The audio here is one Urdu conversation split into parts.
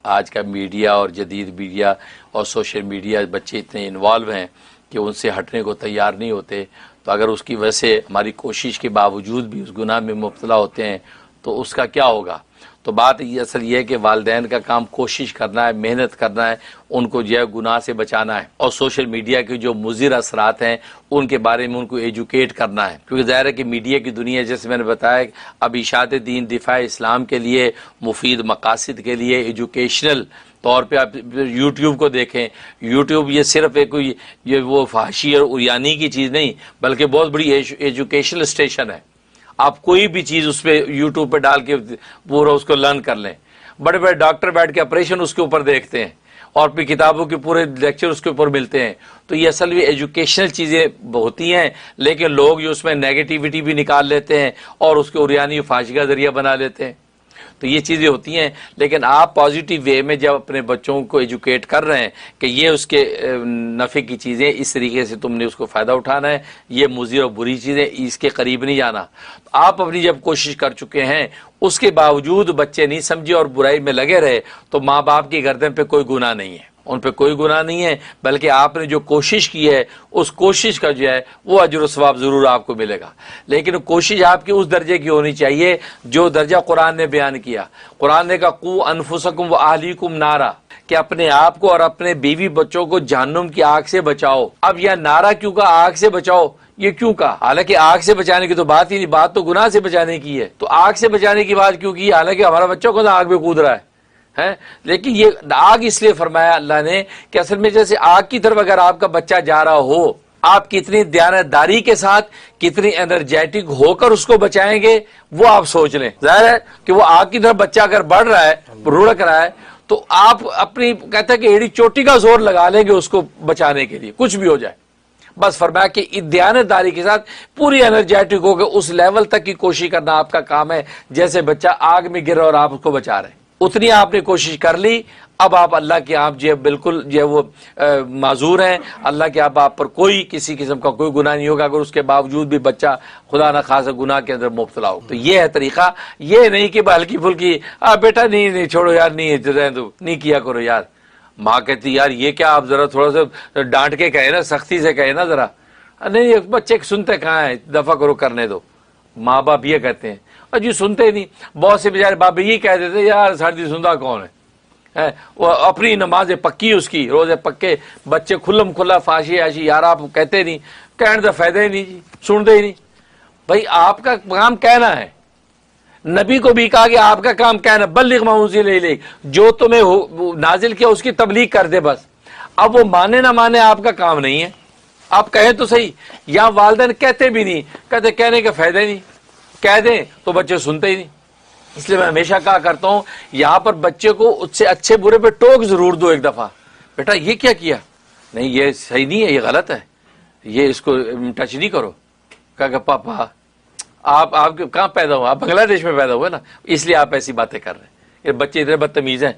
آج کا میڈیا اور جدید میڈیا اور سوشل میڈیا بچے اتنے انوالو ہیں کہ ان سے ہٹنے کو تیار نہیں ہوتے. تو اگر اس کی وجہ سے ہماری کوشش کے باوجود بھی اس گناہ میں مبتلا ہوتے ہیں تو اس کا کیا ہوگا؟ تو بات یہ اصل یہ ہے کہ والدین کا کام کوشش کرنا ہے، محنت کرنا ہے، ان کو جو ہے گناہ سے بچانا ہے، اور سوشل میڈیا کے جو مضر اثرات ہیں ان کے بارے میں ان کو ایجوکیٹ کرنا ہے. کیونکہ ظاہر ہے کہ میڈیا کی دنیا، جیسے میں نے بتایا، اب اشاعت دین، دفاع اسلام کے لیے، مفید مقاصد کے لیے، ایجوکیشنل طور پہ آپ یوٹیوب کو دیکھیں. یوٹیوب یہ صرف ایک یہ وہ فحاشی اور عریانی کی چیز نہیں، بلکہ بہت بڑی ایجوکیشنل اسٹیشن ہے. آپ کوئی بھی چیز اس پہ یوٹیوب پہ ڈال کے پورا اس کو لرن کر لیں. بڑے بڑے ڈاکٹر بیٹھ کے آپریشن اس کے اوپر دیکھتے ہیں اور پھر کتابوں کے پورے لیکچر اس کے اوپر ملتے ہیں. تو یہ اصل میں ایجوکیشنل چیزیں ہوتی ہیں، لیکن لوگ جو اس میں نیگیٹیوٹی بھی نکال لیتے ہیں اور اس کو عریانی و فحاشی کا ذریعہ بنا لیتے ہیں. تو یہ چیزیں ہوتی ہیں، لیکن آپ پازیٹیو وے میں جب اپنے بچوں کو ایجوکیٹ کر رہے ہیں کہ یہ اس کے نفع کی چیزیں، اس طریقے سے تم نے اس کو فائدہ اٹھانا ہے، یہ مضر اور بری چیزیں، اس کے قریب نہیں جانا. آپ اپنی جب کوشش کر چکے ہیں، اس کے باوجود بچے نہیں سمجھے اور برائی میں لگے رہے، تو ماں باپ کی گردن پہ کوئی گناہ نہیں ہے، ان پہ کوئی گناہ نہیں ہے، بلکہ آپ نے جو کوشش کی ہے اس کوشش کا جو ہے وہ اجر و ثواب ضرور آپ کو ملے گا. لیکن کوشش آپ کی اس درجے کی ہونی چاہیے جو درجہ قرآن نے بیان کیا. قرآن نے کہا قو انفسکم و اہلیکم نارا، کہ اپنے آپ کو اور اپنے بیوی بچوں کو جہنم کی آگ سے بچاؤ. اب یہ نارا کیوں کہا، آگ سے بچاؤ یہ کیوں کہا؟ حالانکہ آگ سے بچانے کی تو بات ہی نہیں، بات تو گناہ سے بچانے کی ہے. تو آگ سے بچانے کی بات کیوں کی؟ حالانکہ ہمارا بچہ کو آگ میں کود رہا ہے. لیکن یہ آگ اس لیے فرمایا اللہ نے کہ اصل میں جیسے آگ کی طرف اگر آپ کا بچہ جا رہا ہو، آپ کتنی دیانتداری کے ساتھ، کتنی انرجیٹک ہو کر اس کو بچائیں گے وہ آپ سوچ لیں. ظاہر ہے کہ وہ آگ کی طرف بچہ اگر بڑھ رہا ہے، رڑک رہا ہے، تو آپ اپنی کہتے ہیں کہ ایڑی چوٹی کا زور لگا لیں گے اس کو بچانے کے لیے، کچھ بھی ہو جائے. بس فرمایا کہ دیانتداری کے ساتھ پوری انرجیٹک ہو کے اس لیول تک کی کوشش کرنا آپ کا کام ہے جیسے بچہ آگ میں گر رہا اور آپ اس کو بچا رہے ہیں. اتنی آپ نے کوشش کر لی. اب آپ اللہ کے آپ جو ہے بالکل جو ہے وہ معذور ہیں. اللہ کے آپ پر کوئی کسی قسم کا کوئی گناہ نہیں ہوگا اگر اس کے باوجود بھی بچہ خدا نخواستہ گناہ کے اندر مبتلا ہو. تو یہ ہے طریقہ، یہ نہیں کہ ہلکی پھلکی بیٹا نہیں چھوڑو یار، نہیں کیا کرو یار. ماں کہتی یار یہ کیا، آپ ذرا تھوڑا سا ڈانٹ کے کہے نا، سختی سے کہے نا ذرا. نہیں بچے سنتے کہاں ہیں، دفع کرو، کرنے دو. ماں باپ یہ کہتے ہیں اور جی سنتے ہی نہیں. بہت سے بیچارے باپ یہ کہہ دیتے یار سردی سنتا کون ہے، وہ اپنی نمازیں پکی، اس کی روزے پکے، بچے کھلم کھلا فاشی آشی. یار آپ کہتے نہیں، کہنے کا فائدہ ہی نہیں جی، سنتے ہی نہیں. بھائی آپ کا کام کہنا ہے. نبی کو بھی کہا کہ آپ کا کام کہنا، بلغ ما انزل الیک، جو تمہیں نازل کیا اس کی تبلیغ کر دے بس. اب وہ مانے نہ مانے آپ کا کام نہیں ہے، آپ کہیں تو صحیح. یا والدین کہتے بھی نہیں، کہتے کہنے کا فائدہ ہی نہیں، کہہ دیں تو بچے سنتے ہی نہیں. اس لیے میں ہمیشہ کہا کرتا ہوں یہاں پر بچے کو اس سے اچھے برے پہ ٹوک ضرور دو ایک دفعہ. بیٹا یہ کیا نہیں، یہ صحیح نہیں ہے، یہ غلط ہے، یہ اس کو ٹچ نہیں کرو. کہا کہ پاپا آپ کہاں پیدا ہوا؟ آپ بنگلہ دیش میں پیدا ہوئے نا، اس لیے آپ ایسی باتیں کر رہے ہیں. یہ بچے اتنے بدتمیز ہیں،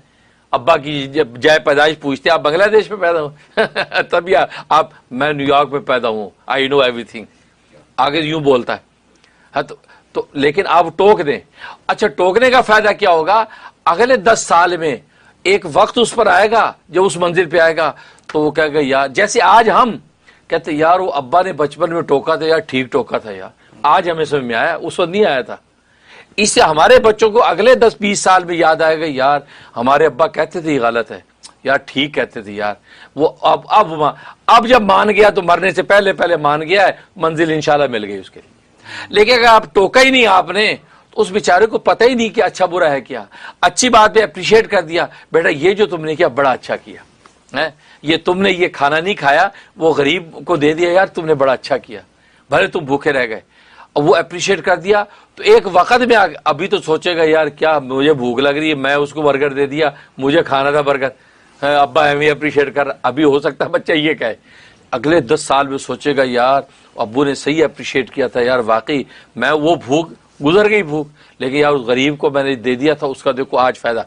ابا کی جب جائے پیدائش پوچھتے آپ بنگلہ دیش میں پیدا ہو تبھی آپ میں نیو یارک میں پیدا ہوں، آئی نو ایوری تھنگ. آگے یوں بولتا ہے. تو لیکن آپ ٹوک دیں. اچھا ٹوکنے کا فائدہ کیا ہوگا؟ اگلے 10 سال میں ایک وقت اس پر آئے گا جب اس منزل پہ آئے گا تو وہ کہے گا یار، جیسے آج ہم کہتے یار وہ ابا نے بچپن میں ٹوکا تھا یار، ٹھیک ٹوکا تھا یار، آج ہمیں سمجھ میں آیا، اس وقت نہیں آیا تھا. اس سے ہمارے بچوں کو اگلے 10-20 سال میں یاد آئے گا یار ہمارے ابا کہتے تھے یہ غلط ہے یار، ٹھیک کہتے تھے یار. وہ اب جب مان گیا تو مرنے سے پہلے مان گیا ہے، منزل انشاءاللہ مل گئی اس کے لیے. لیکن اگر آپ ٹوکا ہی نہیں آپ نے تو اس بیچارے کو پتہ ہی نہیں کہ اچھا برا ہے کیا. اچھی بات پہ اپریشیٹ کر دیا، بیٹا یہ جو تم نے کیا بڑا اچھا کیا، یہ تم نے یہ کھانا نہیں کھایا وہ غریب کو دے دیا یار، تم نے بڑا اچھا کیا، بھلے تم بھوکے رہ گئے. اور وہ اپریشیٹ کر دیا تو ایک وقت میں ابھی تو سوچے گا یار کیا مجھے بھوک لگ رہی ہے، میں اس کو برگر دے دیا، مجھے کھانا تھا برگر، ابا ہمیں اپریشیٹ کر. ابھی ہو سکتا ہے بچہ یہ کہے، اگلے 10 سال میں سوچے گا یار ابو نے صحیح اپریشیٹ کیا تھا یار، واقعی میں وہ بھوک گزر گئی بھوک، لیکن یار اس غریب کو میں نے دے دیا تھا، اس کا دیکھو آج فائدہ.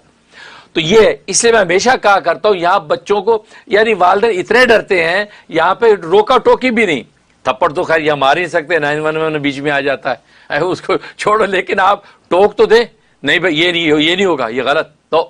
تو یہ اس لیے میں ہمیشہ کہا کرتا ہوں یہاں بچوں کو، یعنی والدین اتنے ڈرتے ہیں یہاں پہ روکا ٹوکی بھی نہیں. تھپڑ تو خیر یہ مار ہی سکتے، 911 میں بیچ میں آ جاتا ہے، اس کو چھوڑو. لیکن آپ ٹوک تو دیں، نہیں بھائی یہ نہیں ہوگا، یہ غلط، تو